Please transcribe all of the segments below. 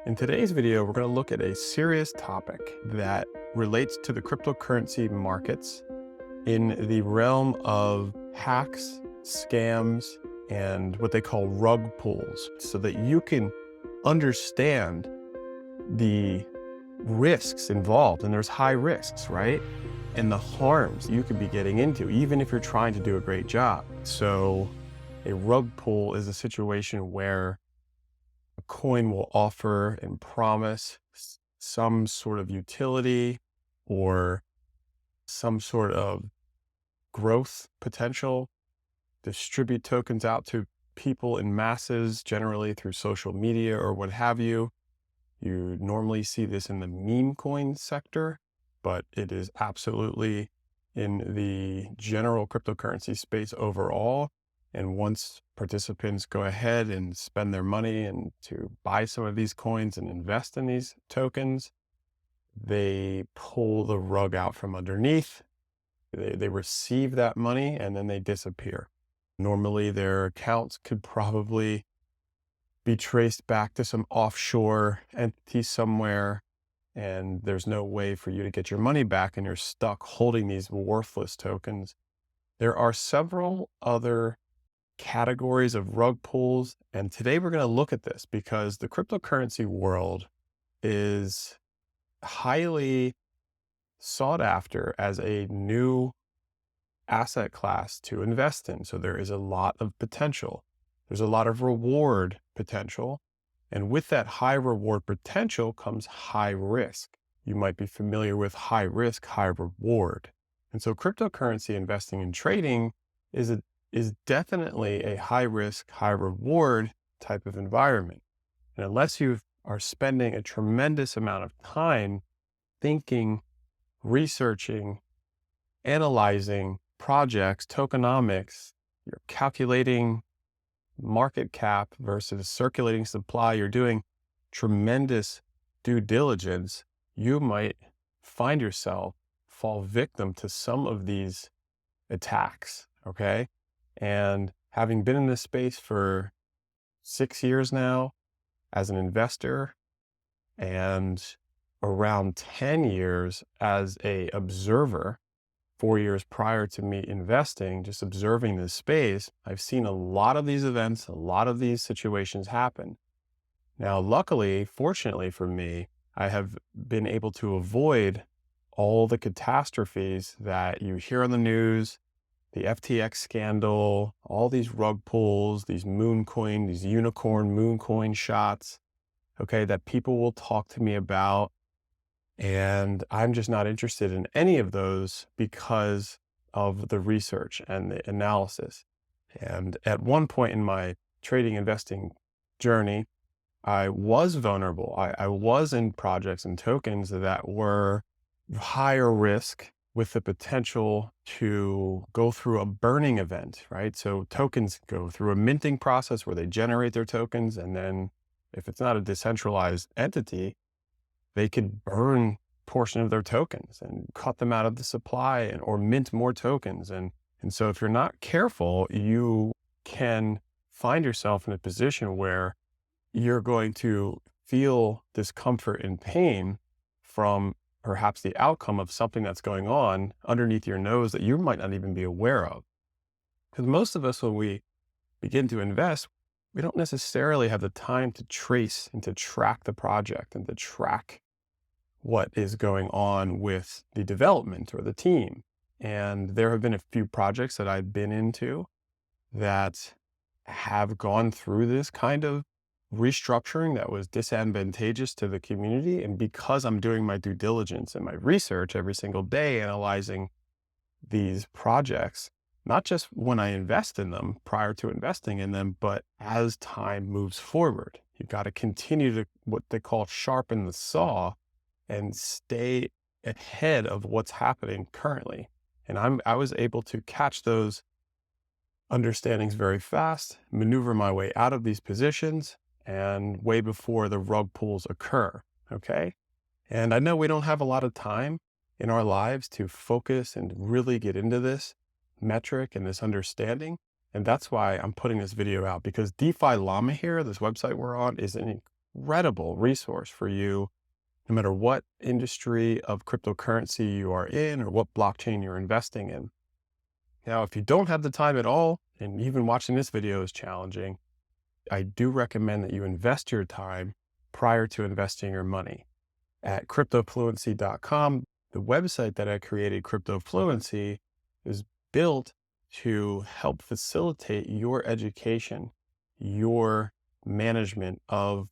In today's video, we're going to look at a serious topic that relates to the cryptocurrency markets in the realm of hacks, scams, and what they call rug pulls, so that you can understand the risks involved. And there's high risks, right? And the harms you could be getting into, even if you're trying to do a great job. So a rug pull is a situation where a coin will offer and promise some sort of utility or some sort of growth potential, distribute tokens out to people in masses, generally through social media or what have you. You normally see this in the meme coin sector, but it is absolutely in the general cryptocurrency space overall. And once participants go ahead and spend their money and to buy some of these coins and invest in these tokens, they pull the rug out from underneath. They receive that money and then they disappear. Normally their accounts could probably be traced back to some offshore entity somewhere, and there's no way for you to get your money back and you're stuck holding these worthless tokens. There are several other categories of rug pulls, and today we're going to look at this because the cryptocurrency world is highly sought after as a new asset class to invest in. So there is a lot of potential. There's a lot of reward potential. And with that high reward potential comes high risk. You might be familiar with high risk, high reward. And so cryptocurrency investing and trading is definitely a high risk, high reward type of environment. And unless you are spending a tremendous amount of time thinking, researching, analyzing projects, tokenomics, you're calculating market cap versus circulating supply, you're doing tremendous due diligence, you might find yourself fall victim to some of these attacks, okay? And having been in this space for 6 years now as an investor and around 10 years as a observer, 4 years prior to me investing, just observing this space, I've seen a lot of these events, a lot of these situations happen. Now, luckily, fortunately for me, I have been able to avoid all the catastrophes that you hear on the news, the FTX scandal, all these rug pulls, these moon coin, these unicorn moon coin shots, okay, that people will talk to me about. And I'm just not interested in any of those because of the research and the analysis. And at one point in my trading investing journey, I was vulnerable. I was in projects and tokens that were higher risk with the potential to go through a burning event, right? So tokens go through a minting process where they generate their tokens. And then if it's not a decentralized entity, they could burn portion of their tokens and cut them out of the supply or mint more tokens. And so if you're not careful, you can find yourself in a position where you're going to feel discomfort and pain from perhaps the outcome of something that's going on underneath your nose that you might not even be aware of. Because most of us, when we begin to invest, we don't necessarily have the time to trace and to track the project and to track what is going on with the development or the team. And there have been a few projects that I've been into that have gone through this kind of restructuring that was disadvantageous to the community. And because I'm doing my due diligence and my research every single day, analyzing these projects, not just when I invest in them prior to investing in them, but as time moves forward, you've got to continue to what they call sharpen the saw and stay ahead of what's happening currently. And I was able to catch those understandings very fast, maneuver my way out of these positions, and way before the rug pulls occur, okay? And I know we don't have a lot of time in our lives to focus and really get into this metric and this understanding. And that's why I'm putting this video out, because DeFi Llama here, this website we're on, is an incredible resource for you, no matter what industry of cryptocurrency you are in or what blockchain you're investing in. Now, if you don't have the time at all, and even watching this video is challenging, I do recommend that you invest your time prior to investing your money. At cryptofluency.com, the website that I created, Crypto Fluency, is built to help facilitate your education, your management of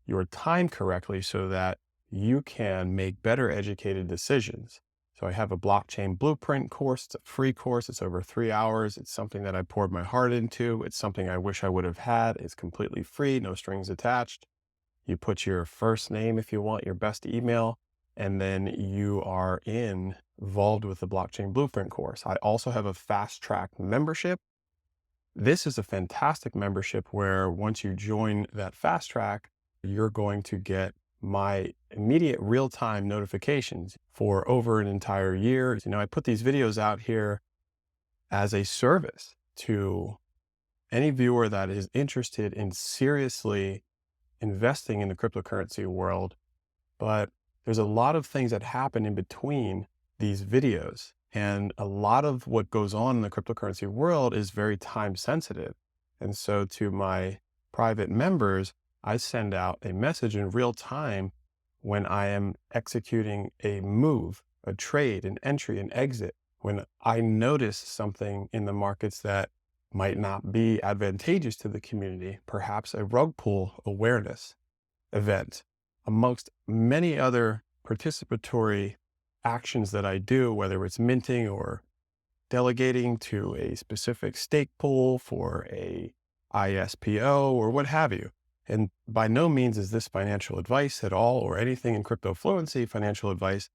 your time correctly so that you can make better educated decisions. So I have a blockchain blueprint course. It's a free course. It's over 3 hours. It's something that I poured my heart into. It's something I wish I would have had. It's completely free, no strings attached. You put your first name if you want, your best email, and then you are involved with the blockchain blueprint course. I also have a fast track membership. This is a fantastic membership where once you join that fast track, you're going to get my immediate real-time notifications for over an entire year. You know, I put these videos out here as a service to any viewer that is interested in seriously investing in the cryptocurrency world. But there's a lot of things that happen in between these videos. And a lot of what goes on in the cryptocurrency world is very time sensitive. And so to my private members, I send out a message in real time when I am executing a move, a trade, an entry, an exit, when I notice something in the markets that might not be advantageous to the community, perhaps a rug pull awareness event, amongst many other participatory actions that I do, whether it's minting or delegating to a specific stake pool for a ISPO or what have you. And by no means is this financial advice at all, or anything in crypto fluency financial advice.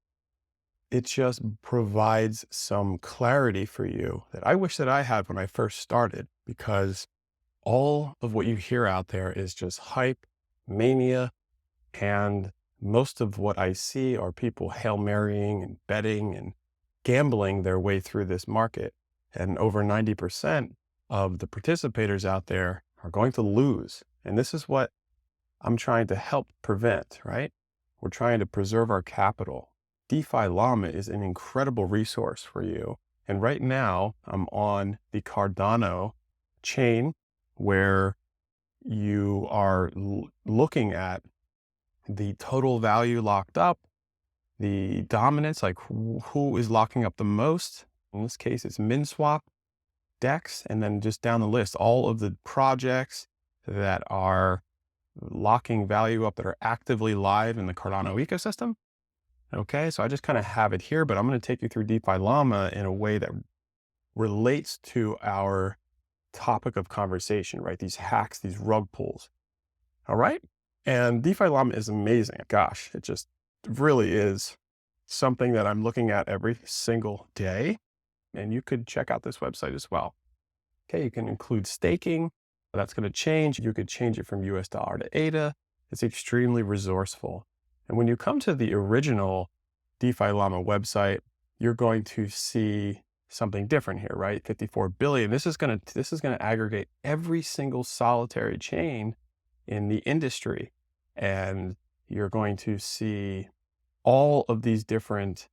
It just provides some clarity for you that I wish that I had when I first started, because all of what you hear out there is just hype, mania, and most of what I see are people Hail Marying and betting and gambling their way through this market. And over 90% of the participators out there are going to lose. And this is what I'm trying to help prevent, right? We're trying to preserve our capital. Defi Llama is an incredible resource for you. And right now I'm on the Cardano chain where you are looking at the total value locked up, the dominance, like who is locking up the most. In this case, it's MinSwap, DEX, and then just down the list, all of the projects that are locking value up that are actively live in the Cardano ecosystem. Okay, so I just kind of have it here, but I'm going to take you through DeFi Llama in a way that relates to our topic of conversation, right? These hacks, these rug pulls. All right. And DeFi Llama is amazing. Gosh, it just really is something that I'm looking at every single day. And you could check out this website as well. Okay, you can include staking. That's going to change. You could change it from US dollar to ADA. It's extremely resourceful. And when you come to the original DeFi Llama website, you're going to see something different here, right? 54 billion. This is going to aggregate every single solitary chain in the industry. And you're going to see all of these different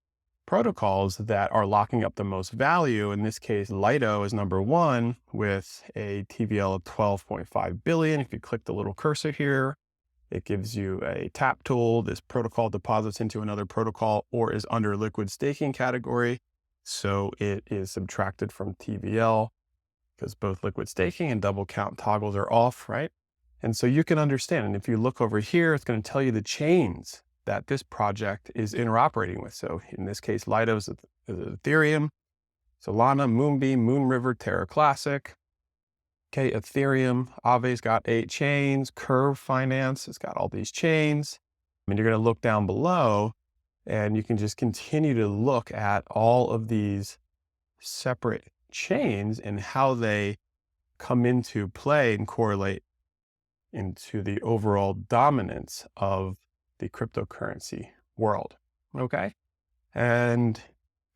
protocols that are locking up the most value. In this case, Lido is number one with a TVL of 12.5 billion. If you click the little cursor here, it gives you a tap tool. This protocol deposits into another protocol or is under liquid staking category. So it is subtracted from TVL because both liquid staking and double count toggles are off, right? And so you can understand. And if you look over here, it's going to tell you the chains that this project is interoperating with. So in this case, Lido is Ethereum, Solana, Moonbeam, Moonriver, Terra Classic. Okay, Ethereum, Aave's got 8 chains, Curve Finance has got all these chains. I mean, you're going to look down below and you can just continue to look at all of these separate chains and how they come into play and correlate into the overall dominance of the cryptocurrency world. Okay. And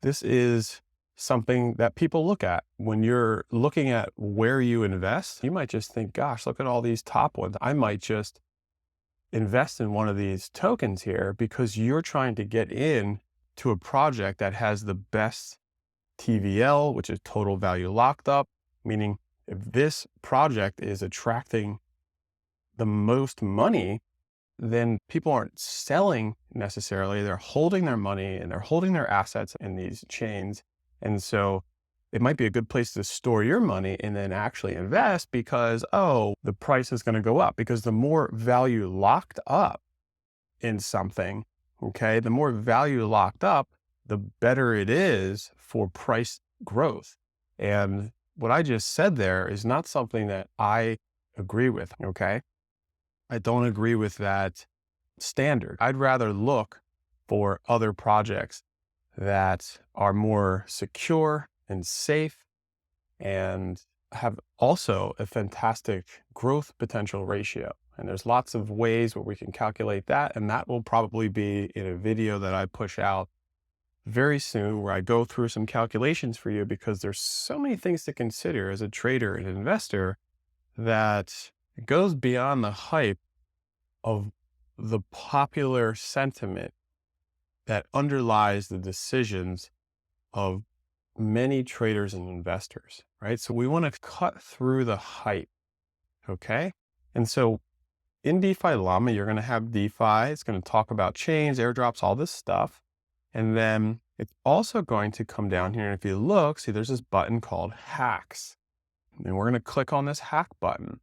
this is something that people look at when you're looking at where you invest. You might just think, gosh, look at all these top ones. I might just invest in one of these tokens here because you're trying to get in to a project that has the best TVL, which is total value locked up, meaning if this project is attracting the most money, then people aren't selling necessarily. They're holding their money and they're holding their assets in these chains. And so it might be a good place to store your money and then actually invest because, oh, the price is going to go up, because the more value locked up in something, okay, the more value locked up, the better it is for price growth. And what I just said there is not something that I agree with, okay? I don't agree with that standard. I'd rather look for other projects that are more secure and safe and have also a fantastic growth potential ratio. And there's lots of ways where we can calculate that. And that will probably be in a video that I push out very soon, where I go through some calculations for you, because there's so many things to consider as a trader and an investor that it goes beyond the hype of the popular sentiment that underlies the decisions of many traders and investors, right? So we want to cut through the hype, okay? And so in DeFi Llama, you're going to have DeFi. It's going to talk about chains, airdrops, all this stuff. And then it's also going to come down here. And if you look, see, there's this button called hacks. And we're going to click on this hack button,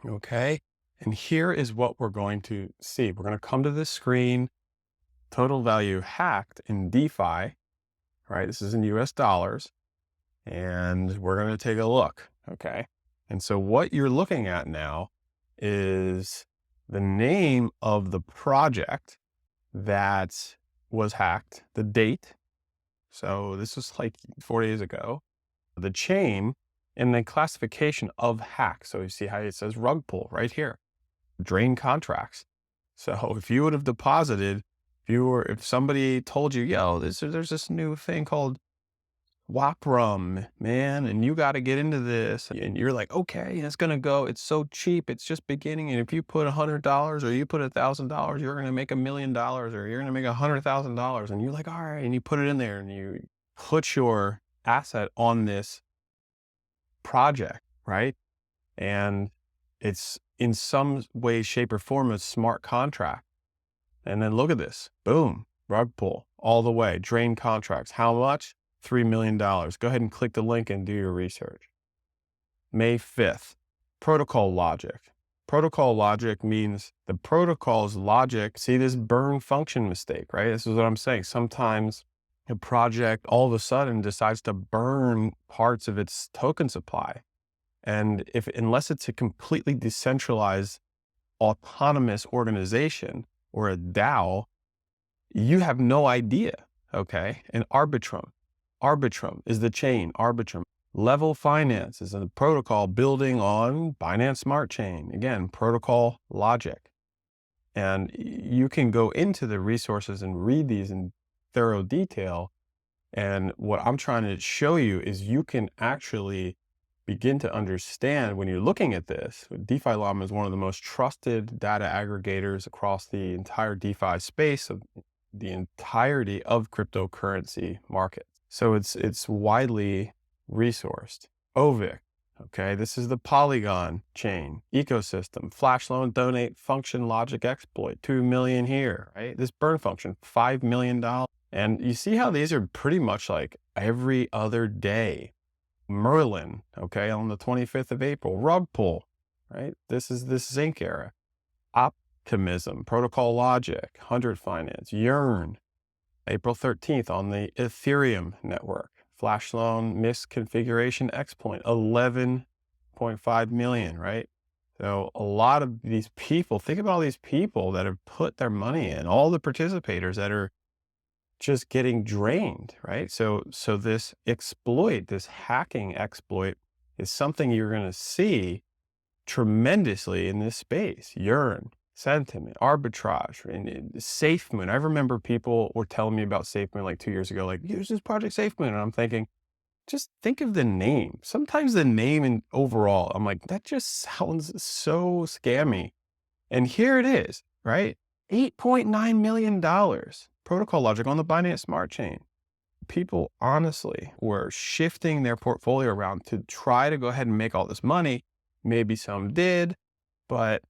okay? And here is what we're going to see. We're going to come to this screen, total value hacked in DeFi, right? This is in US dollars. And we're going to take a look, okay? And so what you're looking at now is the name of the project that was hacked, the date. So this was like 4 days ago, the chain, and then classification of hack. So you see how it says rug pull right here, drain contracts. So if you would have deposited, if somebody told you, yo, there's this new thing called Waprum, man, and you got to get into this, and you're like, okay, it's going to go, it's so cheap, it's just beginning. And if you put $100 or you put $1,000, you're going to make $1 million, or you're going to make $100,000. And you're like, all right, and you put it in there and you put your asset on this project, right? And it's in some way, shape, or form a smart contract. And then look at this, boom, rug pull all the way, drain contracts. How much? $3 million. Go ahead and click the link and do your research. May 5th, protocol logic. Protocol logic means the protocol's logic. See this burn function mistake, right? This is what I'm saying. Sometimes a project all of a sudden decides to burn parts of its token supply. And unless it's a completely decentralized autonomous organization or a DAO, you have no idea, okay? And Arbitrum is the chain, Arbitrum. Level Finance is a protocol building on Binance Smart Chain. Again, protocol logic. And you can go into the resources and read these in thorough detail. And what I'm trying to show you is you can actually begin to understand when you're looking at this. DeFi Llama is one of the most trusted data aggregators across the entire DeFi space, of the entirety of cryptocurrency markets. So it's widely resourced. OVIC, okay, this is the Polygon chain ecosystem. Flash loan, donate, function, logic, exploit, 2 million here, right? This burn function, $5 million. And you see how these are pretty much like every other day. Merlin, okay, on the 25th of April, rug pull, right? This is this Zinc era. Optimism, protocol logic, 100 Finance, Yearn, April 13th on the Ethereum network. Flash loan misconfiguration exploit, 11.5 million, right? So a lot of these people, think about all these people that have put their money in, all the participators that are just getting drained, right? So this exploit, this hacking exploit, is something you're going to see tremendously in this space. Yearn, sentiment, arbitrage, and SafeMoon. I remember people were telling me about SafeMoon like 2 years ago, like, use this project SafeMoon. And I'm thinking, just think of the name. Sometimes the name and overall, I'm like, that just sounds so scammy. And here it is, right? $8.9 million protocol logic on the Binance Smart Chain. People honestly were shifting their portfolio around to try to go ahead and make all this money. Maybe some did, but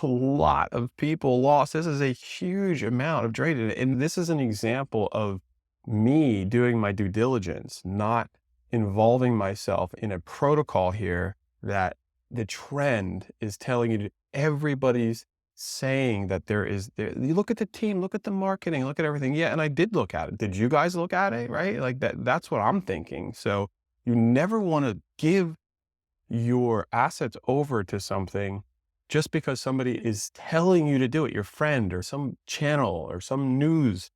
a lot of people lost. This is a huge amount of trading. And this is an example of me doing my due diligence, not involving myself in a protocol here that the trend is telling you everybody's saying that you look at the team, look at the marketing, look at everything. Yeah. And I did look at it. Did you guys look at it? Right? Like that's what I'm thinking. So you never want to give your assets over to something just because somebody is telling you to do it, your friend or some channel or some news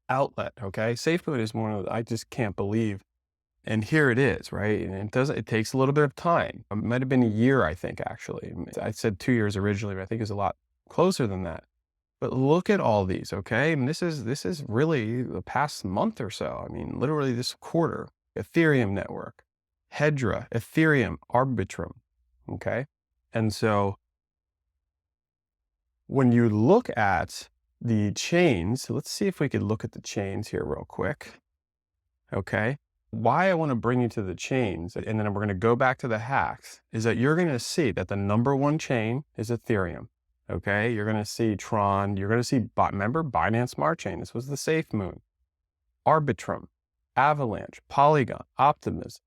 outlet. Okay. SafeMoon is one of I just can't believe. And here it is, right? And it takes a little bit of time. It might have been a year, I think, actually. I said 2 years originally, but I think it's a lot closer than that. But look at all these, okay? And this is really the past month or so. I mean, literally this quarter. Ethereum network, Hedra, Ethereum, Arbitrum, okay? And so when you look at the chains, let's see if we could look at the chains here real quick, okay? Why I want to bring you to the chains, and then we're going to go back to the hacks, is that you're going to see that the number one chain is Ethereum. Okay, you're going to see Tron, you're going to see, remember Binance Smart Chain, this was the SafeMoon, Arbitrum, Avalanche, Polygon, Optimism,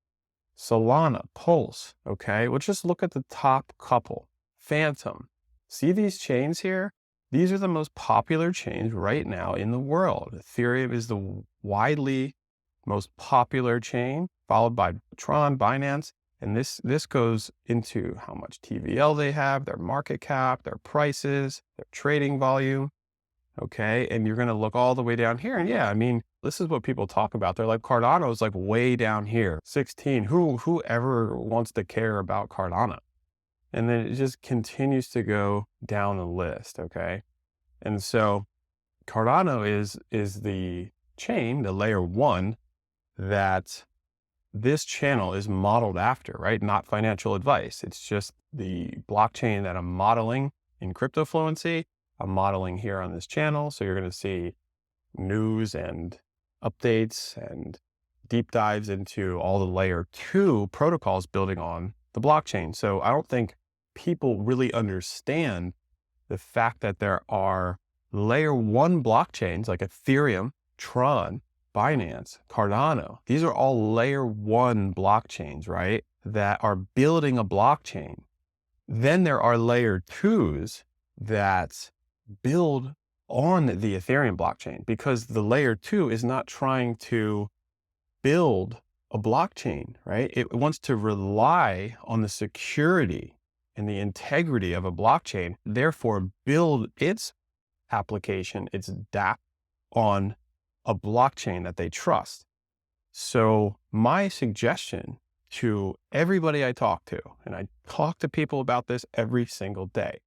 Solana, Pulse. Okay, let's just look at the top couple. Phantom. See these chains here? These are the most popular chains right now in the world. Ethereum is the widely most popular chain, followed by Tron, Binance. And this goes into how much TVL they have, their market cap, their prices, their trading volume. Okay. And you're going to look all the way down here. And yeah, I mean, this is what people talk about. They're like, Cardano is like way down here, 16. Whoever wants to care about Cardano? And then it just continues to go down the list. Okay. And so Cardano is the chain, the layer one, that this channel is modeled after, right? Not financial advice. It's just the blockchain that I'm modeling in Crypto Fluency. I'm modeling here on this channel. So you're going to see news and updates and deep dives into all the layer two protocols building on the blockchain. So I don't think people really understand the fact that there are layer one blockchains like Ethereum, Tron, Binance, Cardano. These are all layer one blockchains, right? That are building a blockchain. Then there are layer twos that build on the Ethereum blockchain, because the layer two is not trying to build a blockchain, right? It wants to rely on the security and the integrity of a blockchain, therefore build its application, its dApp on a blockchain that they trust. So my suggestion to everybody I talk to, and I talk to people about this every single day,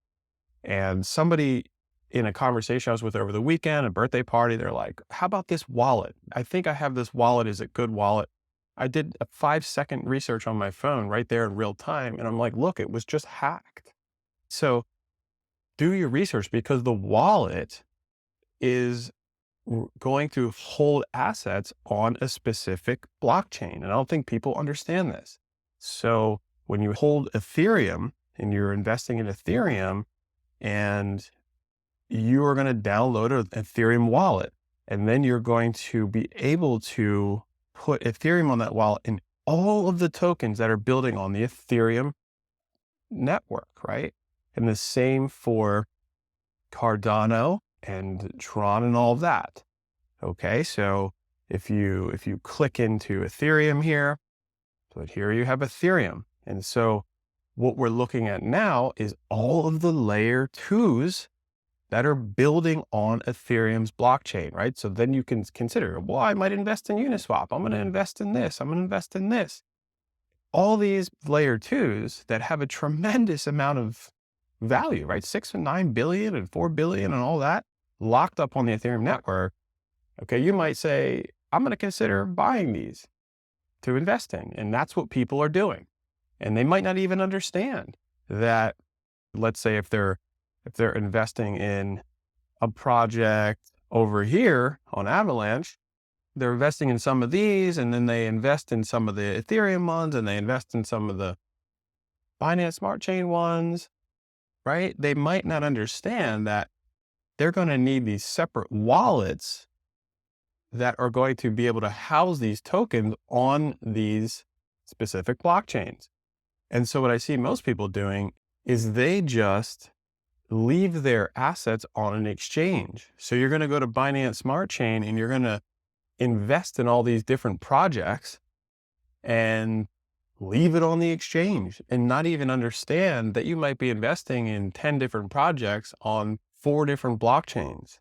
and somebody in a conversation I was with over the weekend, a birthday party, they're like, how about this wallet? I think I have this wallet. Is it good wallet? I did a 5-second research on my phone right there in real time. And I'm like, look, it was just hacked. So do your research, because the wallet is going to hold assets on a specific blockchain. And I don't think people understand this. So when you hold Ethereum and you're investing in Ethereum, and you are going to download an Ethereum wallet, and then you're going to be able to put Ethereum on that wallet and all of the tokens that are building on the Ethereum network, right? And the same for Cardano and Tron and all of that. Okay, so if you click into Ethereum here, so here you have Ethereum. And so what we're looking at now is all of the layer twos that are building on Ethereum's blockchain, right? So then you can consider, well, I might invest in Uniswap. I'm going to invest in this. I'm going to invest in this. All these layer twos that have a tremendous amount of value, right? 6 and 9 billion and 4 billion and all that locked up on the Ethereum network. Okay, you might say, I'm going to consider buying these to invest in. And that's what people are doing. And they might not even understand that, let's say if they're investing in a project over here on Avalanche, they're investing in some of these, and then they invest in some of the Ethereum ones, and they invest in some of the Binance Smart Chain ones, right? They might not understand that they're going to need these separate wallets that are going to be able to house these tokens on these specific blockchains. And so what I see most people doing is they just leave their assets on an exchange. So you're going to go to Binance Smart Chain and you're going to invest in all these different projects and leave it on the exchange and not even understand that you might be investing in 10 different projects on 4 different blockchains.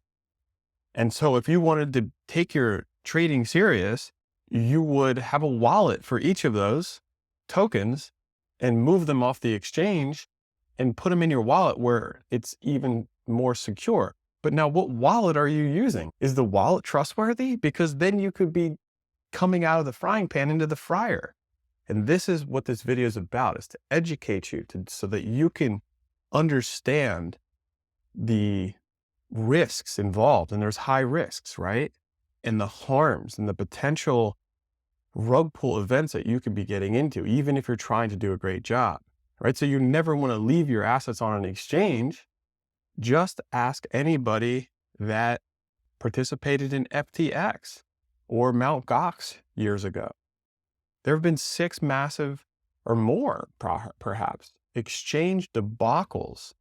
And so if you wanted to take your trading serious, you would have a wallet for each of those tokens and move them off the exchange and put them in your wallet where it's even more secure. But now what wallet are you using? Is the wallet trustworthy? Because then you could be coming out of the frying pan into the fryer. And this is what this video is about, is to educate you so that you can understand the risks involved. And there's high risks, right? And the harms and the potential rug pull events that you could be getting into, even if you're trying to do a great job, right? So you never want to leave your assets on an exchange. Just ask anybody that participated in FTX or Mt. Gox years ago. There have been 6 massive or more, perhaps, exchange debacles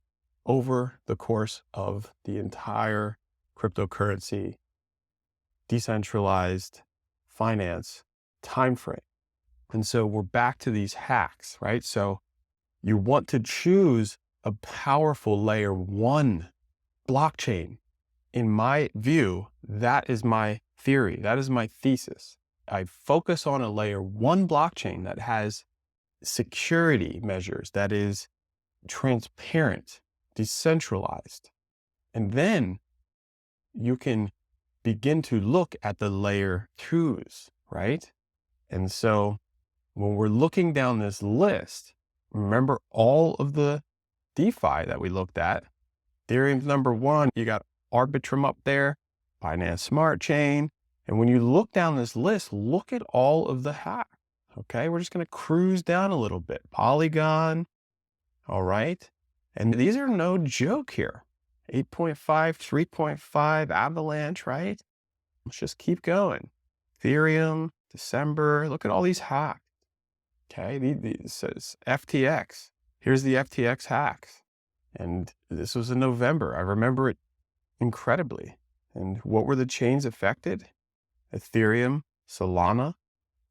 over the course of the entire cryptocurrency, decentralized finance timeframe. And so we're back to these hacks, right? So you want to choose a powerful layer 1 blockchain. In my view, that is my theory. That is my thesis. I focus on a layer 1 blockchain that has security measures, that is transparent, decentralized. And then you can begin to look at the layer 2s, right? And so when we're looking down this list, remember all of the DeFi that we looked at. Ethereum's number 1. You got Arbitrum up there, Binance Smart Chain. And when you look down this list, look at all of the hacks. Okay, we're just going to cruise down a little bit. Polygon, all right. And these are no joke here. 8.5, 3.5, Avalanche, right? Let's just keep going. Ethereum, December, look at all these hacks. Okay, this says FTX. Here's the FTX hacks. And this was in November. I remember it incredibly. And what were the chains affected? Ethereum, Solana,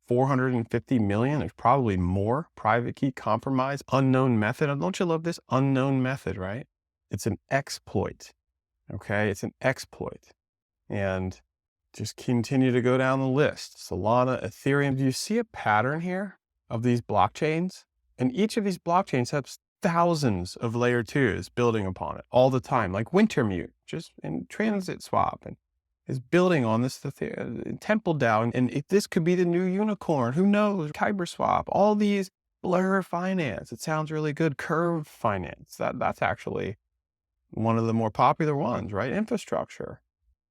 450 million. There's probably more. Private key compromise, unknown method. Don't you love this unknown method, right? It's an exploit. Okay, it's an exploit. And just continue to go down the list. Solana, Ethereum. Do you see a pattern here of these blockchains? And each of these blockchains has thousands of layer 2s building upon it all the time, like Wintermute, just in Transit Swap, and is building on this Temple DAO. And this could be the new unicorn. Who knows? Kyber Swap, all these Blur Finance. It sounds really good. Curve Finance. That's actually one of the more popular ones, right? Infrastructure.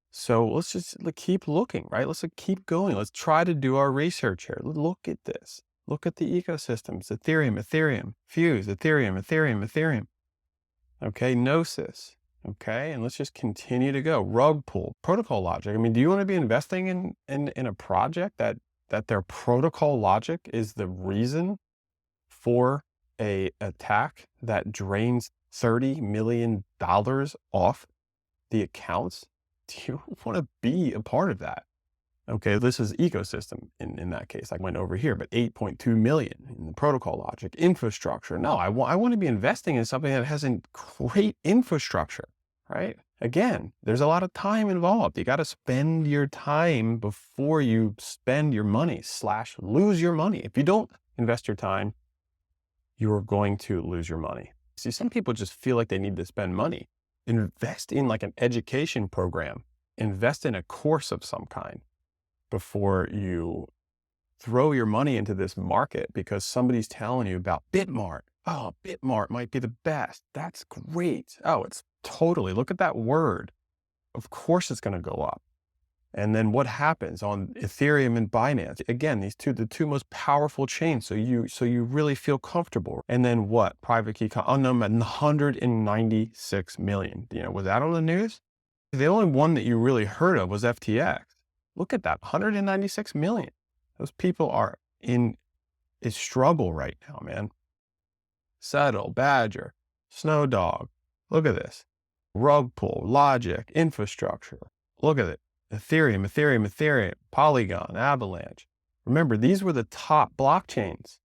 So let's just keep looking, right? Let's keep going. Let's try to do our research here. Look at this. Look at the ecosystems. Ethereum, Fuse, Ethereum. Okay, Gnosis. Okay, and let's just continue to go. Rug pull, protocol logic. I mean, do you want to be investing in a project that their protocol logic is the reason for a attack that drains $30 million off the accounts? Do you want to be a part of that? Okay, this is ecosystem in that case. I went over here, but 8.2 million in the protocol logic. Infrastructure. No, I want to be investing in something that has a great infrastructure, right? Again, there's a lot of time involved. You got to spend your time before you spend your money / lose your money. If you don't invest your time, you're going to lose your money. See, some people just feel like they need to spend money. Invest in like an education program. Invest in a course of some kind before you throw your money into this market because somebody's telling you about Bitmart. Oh, Bitmart might be the best. That's great. Oh, it's totally, look at that word. Of course it's going to go up. And then what happens on Ethereum and Binance? Again, the two most powerful chains. So you really feel comfortable. And then what? Private key, oh no, 196 million. Was that on the news? The only one that you really heard of was FTX. Look at that, 196 million. Those people are in a struggle right now, man. Settle, Badger, Snow Dog. Look at this. Rug pull, Logic, infrastructure. Look at it. Ethereum, Polygon, Avalanche. Remember, these were the top blockchains.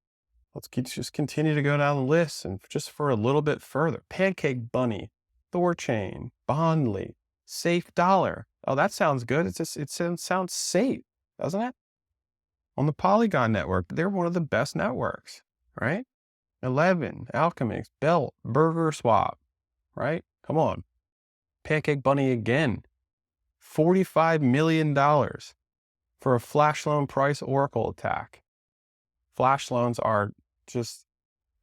Let's just continue to go down the list and just for a little bit further. Pancake Bunny, Thorchain, Bondly, Safe Dollar. Oh, that sounds good. It sounds safe, doesn't it? On the Polygon network, they're one of the best networks, right? 11, Alchemix, Belt, Burger Swap, right? Come on. Pancake Bunny again. $45 million for a flash loan price oracle attack. Flash loans are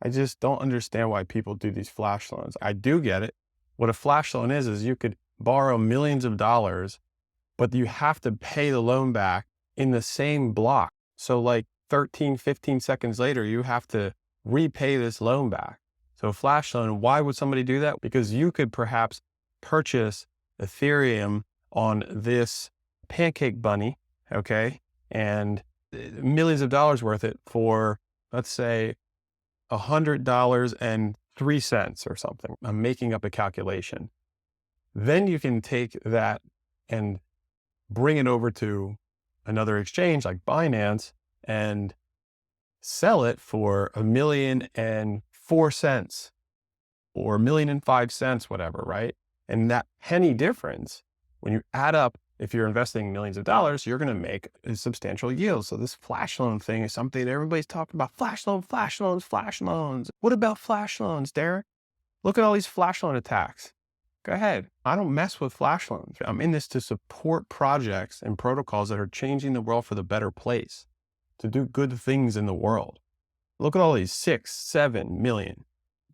I just don't understand why people do these flash loans. I do get it. What a flash loan is you could borrow millions of dollars, but you have to pay the loan back in the same block. So like 13, 15 seconds later, you have to repay this loan back. So a flash loan, why would somebody do that? Because you could perhaps purchase Ethereum on this Pancake Bunny, okay, and millions of dollars worth it for, let's say, $100.03 or something. I'm making up a calculation. Then you can take that and bring it over to another exchange like Binance and sell it for $1,000,004 or $1,000,005, whatever, right? And that penny difference, when you add up, if you're investing millions of dollars, you're going to make a substantial yield. So this flash loan thing is something that everybody's talking about. Flash loans. What about flash loans, Derek? Look at all these flash loan attacks. Go ahead. I don't mess with flash loans. I'm in this to support projects and protocols that are changing the world for the better place, to do good things in the world. Look at all these 6, 7 million,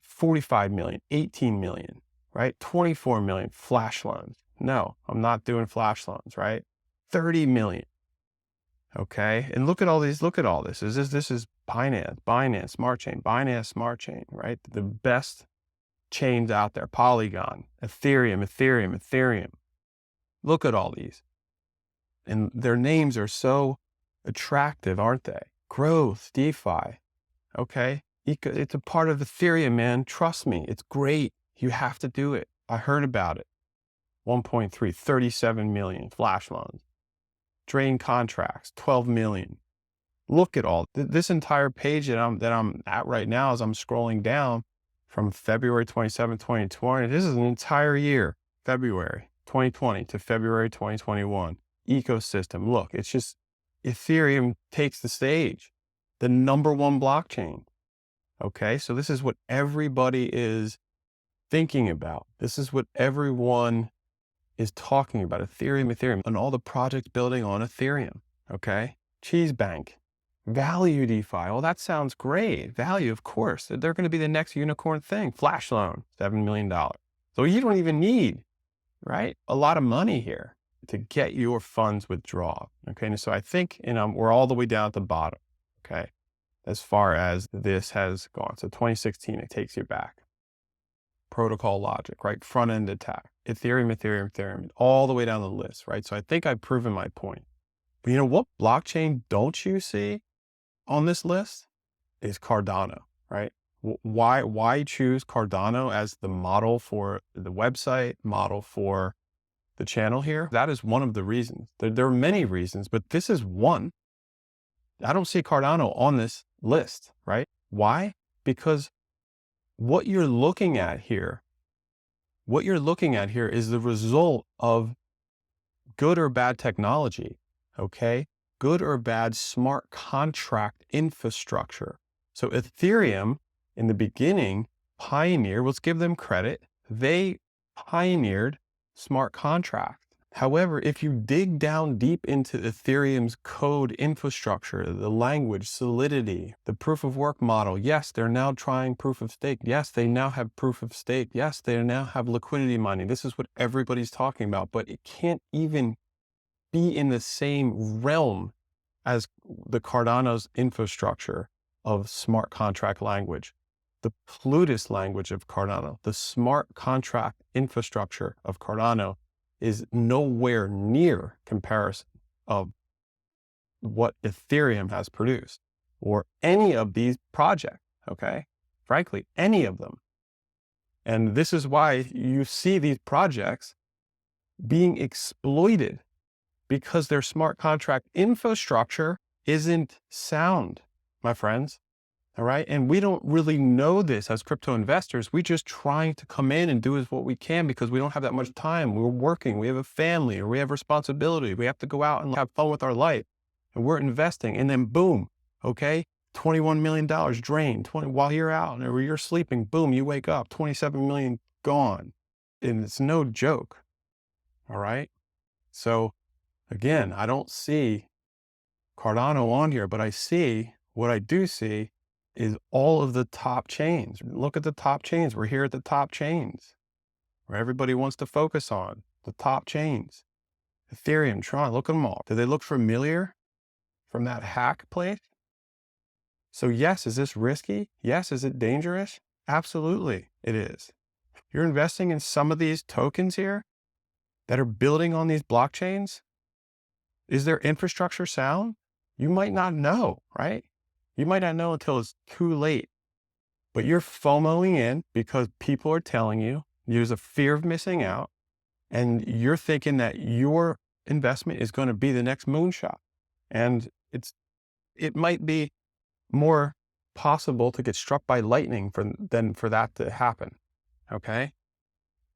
45 million, 18 million, right? 24 million flash loans. No, I'm not doing flash loans, right? 30 million. Okay. And look at all these, look at all this. This is Binance Smart Chain, right? The best chains out there. Polygon, Ethereum. Look at all these. And their names are so attractive, aren't they? Growth, DeFi. Okay. It's a part of Ethereum, man. Trust me. It's great. You have to do it. I heard about it. 1.3, 37 million flash loans. Drain contracts, 12 million. Look at all this entire page that I'm at right now as I'm scrolling down from February 27, 2020. This is an entire year, February 2020 to February 2021. Ecosystem. Look, it's just Ethereum takes the stage, the #1 blockchain. Okay, so this is what everybody is thinking about. This is what everyone is talking about. Ethereum, and all the projects building on Ethereum. Okay, Cheese Bank, Value DeFi. Oh, that sounds great. Value, of course. They're going to be the next unicorn thing. Flash loan, $7 million. So you don't even need, right, a lot of money here to get your funds withdrawn. Okay, and so I think, we're all the way down at the bottom. Okay, as far as this has gone. So 2016, it takes you back. Protocol logic, right? Front end attack, Ethereum, all the way down the list, right? So I think I've proven my point. But you know what blockchain don't you see on this list is Cardano, right? Why choose Cardano as the model for the website, model for the channel here? That is one of the reasons. There are many reasons, but this is one. I don't see Cardano on this list, right? Why? Because what you're looking at here is the result of good or bad technology, okay? Good or bad smart contract infrastructure. So Ethereum in the beginning pioneered, let's give them credit, they pioneered smart contract, However, if you dig down deep into Ethereum's code infrastructure, the language, solidity, the proof of work model, yes, they're now trying proof of stake. Yes, they now have proof of stake. Yes, they now have liquidity mining. This is what everybody's talking about, but it can't even be in the same realm as the Cardano's infrastructure of smart contract language, the Plutus language of Cardano, the smart contract infrastructure of Cardano is nowhere near comparison of what Ethereum has produced or any of these projects, okay? Frankly, any of them. And this is why you see these projects being exploited because their smart contract infrastructure isn't sound, my friends. All right. And we don't really know this as crypto investors. We just trying to come in and do what we can because we don't have that much time. We're working, we have a family, or we have responsibility. We have to go out and have fun with our life. And we're investing. And then boom, okay, $21 million drained while you're out or you're sleeping, boom, you wake up, 27 million gone. And it's no joke. All right. So again, I don't see Cardano on here, but what I do see is all of the top chains. Look at the top chains. We're here at the top chains where everybody wants to focus on the top chains. Ethereum, Tron, look at them all. Do they look familiar from that hack place? So yes, is this risky? Yes. Is it dangerous? Absolutely it is. You're investing in some of these tokens here that are building on these blockchains. Is their infrastructure sound? You might not know, right? You might not know until it's too late, but you're FOMOing in because people are telling you there's a fear of missing out and you're thinking that your investment is going to be the next moonshot. And it might be more possible to get struck by lightning than for that to happen. Okay.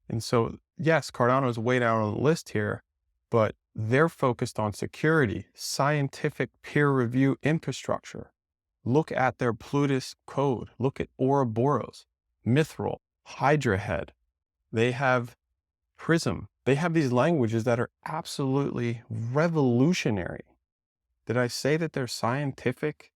And so yes, Cardano is way down on the list here, but they're focused on security, scientific peer review infrastructure. Look at their Plutus code. Look at Ouroboros, Mithril, Hydra Head. They have Prism. They have these languages that are absolutely revolutionary. Did I say that their scientific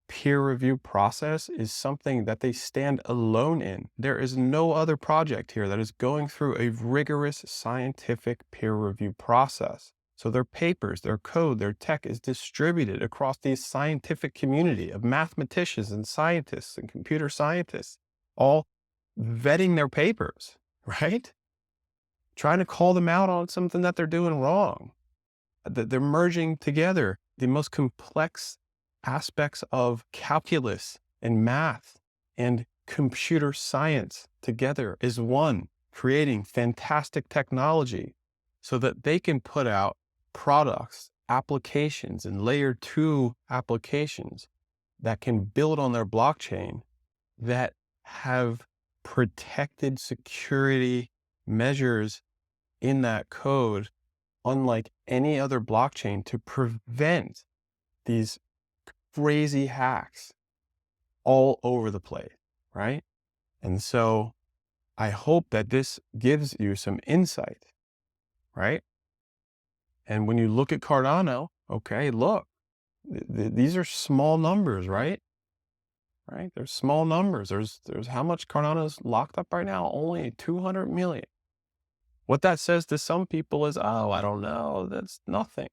peer review process is something that they stand alone in? There is no other project here that is going through a rigorous scientific peer review process. So their papers, their code, their tech is distributed across the scientific community of mathematicians and scientists and computer scientists, all vetting their papers, right? Trying to call them out on something that they're doing wrong. They're merging together the most complex aspects of calculus and math and computer science together as one, creating fantastic technology so that they can put out products, applications, and layer 2 applications that can build on their blockchain that have protected security measures in that code, unlike any other blockchain, to prevent these crazy hacks all over the place, right? And so I hope that this gives you some insight, right? And when you look at Cardano, okay, look, these are small numbers, right? Right? There's small numbers. There's how much Cardano's locked up right now? Only 200 million. What that says to some people is, oh, I don't know, that's nothing.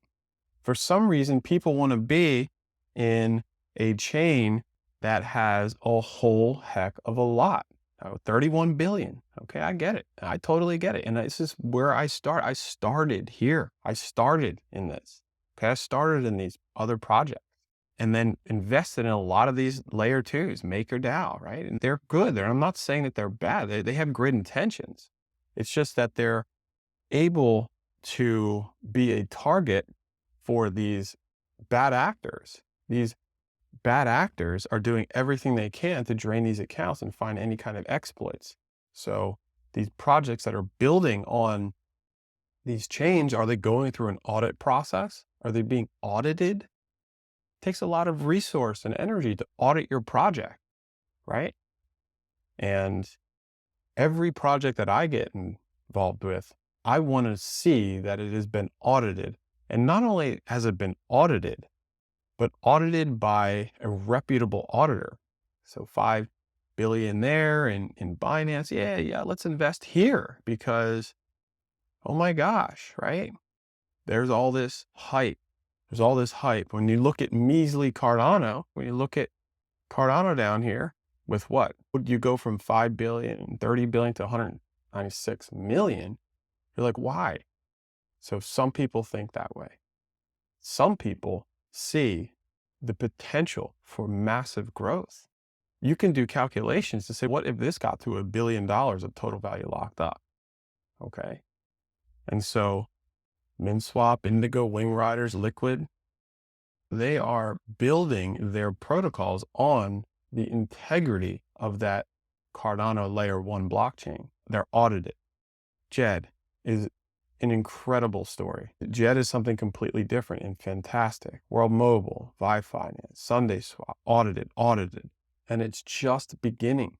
For some reason, people want to be in a chain that has a whole heck of a lot. 31 billion. Okay, I get it. I totally get it. And this is where I start. I started here. I started in this. Okay, I started in these other projects and then invested in a lot of these layer 2s, MakerDAO, right? And they're good. I'm not saying that they're bad. They have great intentions. It's just that they're able to be a target for these bad actors. These bad actors are doing everything they can to drain these accounts and find any kind of exploits. So these projects that are building on these chains, are they going through an audit process? Are they being audited? It takes a lot of resource and energy to audit your project, right? And every project that I get involved with, I want to see that it has been audited. And not only has it been audited, but audited by a reputable auditor. So 5 billion there in Binance. Yeah, let's invest here because, oh my gosh, right? There's all this hype. There's all this hype. When you look at measly Cardano, when you look at Cardano down here with what? Would you go from 5 billion, 30 billion to 196 million? You're like, why? So some people think that way. Some people see the potential for massive growth. You can do calculations to say, what if this got to $1 billion of total value locked up? Okay. And so MinSwap, Indigo, Wing Riders, Liquid, they are building their protocols on the integrity of that Cardano layer 1 blockchain. They're audited. Jed is an incredible story. Jed is something completely different and fantastic. World Mobile, Vive Finance, Sunday Swap, audited. And it's just beginning.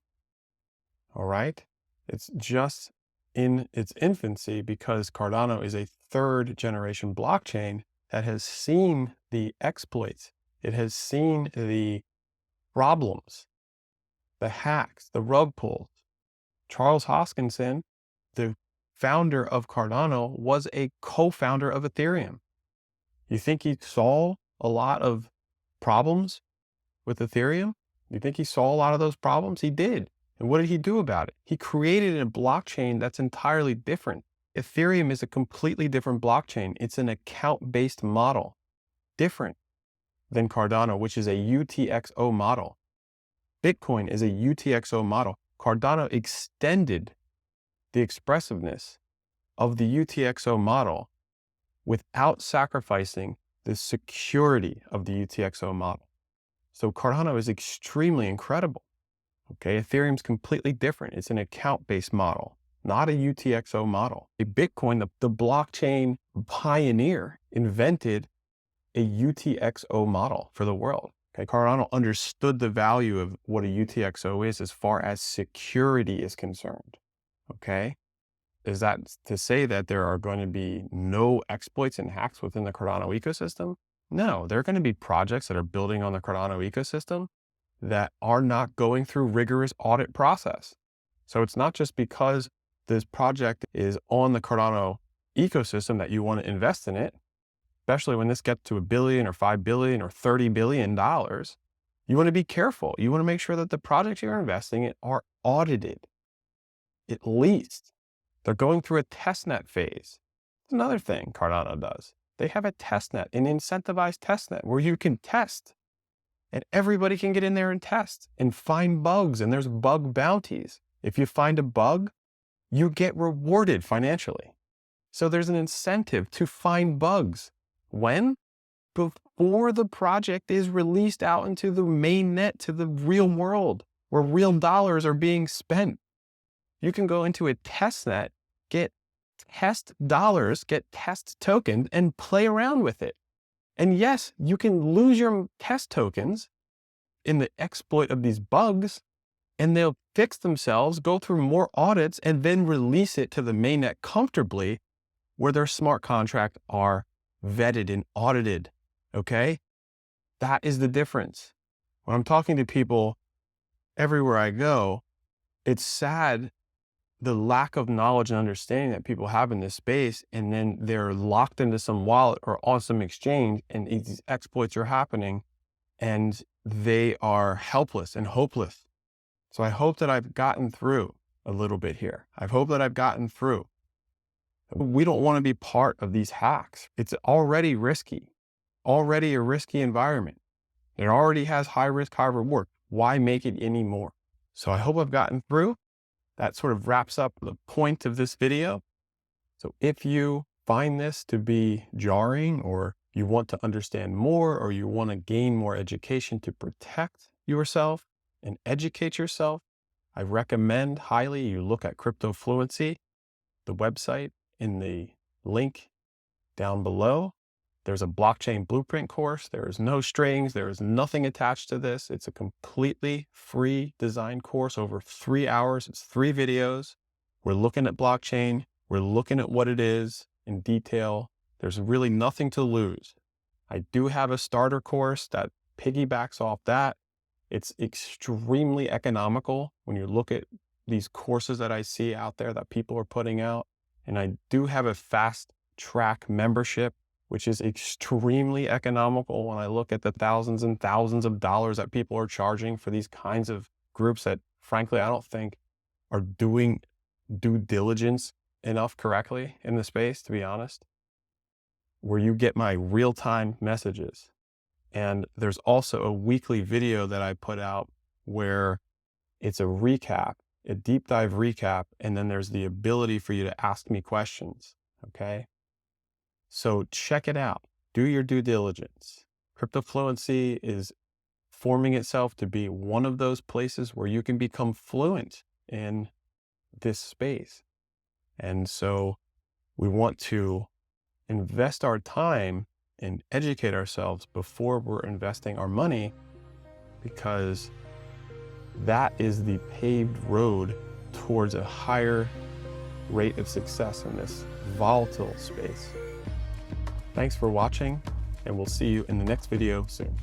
All right. It's just in its infancy because Cardano is a 3rd generation blockchain that has seen the exploits. It has seen the problems, the hacks, the rug pulls. Charles Hoskinson, the founder of Cardano, was a co-founder of Ethereum. You think he saw a lot of problems with Ethereum? You think he saw a lot of those problems? He did. And what did he do about it? He created a blockchain that's entirely different. Ethereum is a completely different blockchain. It's an account-based model, different than Cardano, which is a UTXO model. Bitcoin is a UTXO model. Cardano extended the expressiveness of the UTXO model without sacrificing the security of the UTXO model. So Cardano is extremely incredible. Okay, Ethereum's completely different. It's an account-based model, not a UTXO model. A Bitcoin, the blockchain pioneer, invented a UTXO model for the world. Okay, Cardano understood the value of what a UTXO is as far as security is concerned. Okay, is that to say that there are going to be no exploits and hacks within the Cardano ecosystem? No, there are going to be projects that are building on the Cardano ecosystem that are not going through rigorous audit process. So it's not just because this project is on the Cardano ecosystem that you want to invest in it, especially when this gets to $1 billion or $5 billion or $30 billion. You want to be careful. You want to make sure that the projects you're investing in are audited. At least they're going through a testnet phase. It's another thing Cardano does. They have a testnet, an incentivized testnet where you can test. And everybody can get in there and test and find bugs, and there's bug bounties. If you find a bug, you get rewarded financially. So there's an incentive to find bugs. When? Before the project is released out into the main net to the real world, where real dollars are being spent. You can go into a test net, get test dollars, get test tokens, and play around with it. And yes, you can lose your test tokens in the exploit of these bugs, and they'll fix themselves, go through more audits, and then release it to the mainnet comfortably where their smart contracts are vetted and audited. Okay? That is the difference. When I'm talking to people everywhere I go, it's sad the lack of knowledge and understanding that people have in this space, and then they're locked into some wallet or on some exchange, and these exploits are happening, and they are helpless and hopeless. So I hope that I've gotten through a little bit here. I hope that I've gotten through. We don't want to be part of these hacks. It's already risky, already a risky environment. It already has high risk, high reward. Why make it any more? So I hope I've gotten through. That sort of wraps up the point of this video. So if you find this to be jarring, or you want to understand more, or you want to gain more education to protect yourself and educate yourself, I recommend highly you look at Crypto Fluency, the website in the link down below. There's a blockchain blueprint course. There is no strings. There is nothing attached to this. It's a completely free design course over 3 hours. It's 3 videos. We're looking at blockchain. We're looking at what it is in detail. There's really nothing to lose. I do have a starter course that piggybacks off that. It's extremely economical when you look at these courses that I see out there that people are putting out. And I do have a fast track membership, which is extremely economical when I look at the thousands and thousands of dollars that people are charging for these kinds of groups that, frankly, I don't think are doing due diligence enough correctly in the space, to be honest, where you get my real-time messages. And there's also a weekly video that I put out where it's a recap, a deep dive recap, and then there's the ability for you to ask me questions, okay? So check it out. Do your due diligence. Crypto Fluency is forming itself to be one of those places where you can become fluent in this space. And so we want to invest our time and educate ourselves before we're investing our money, because that is the paved road towards a higher rate of success in this volatile space. Thanks for watching, and we'll see you in the next video soon.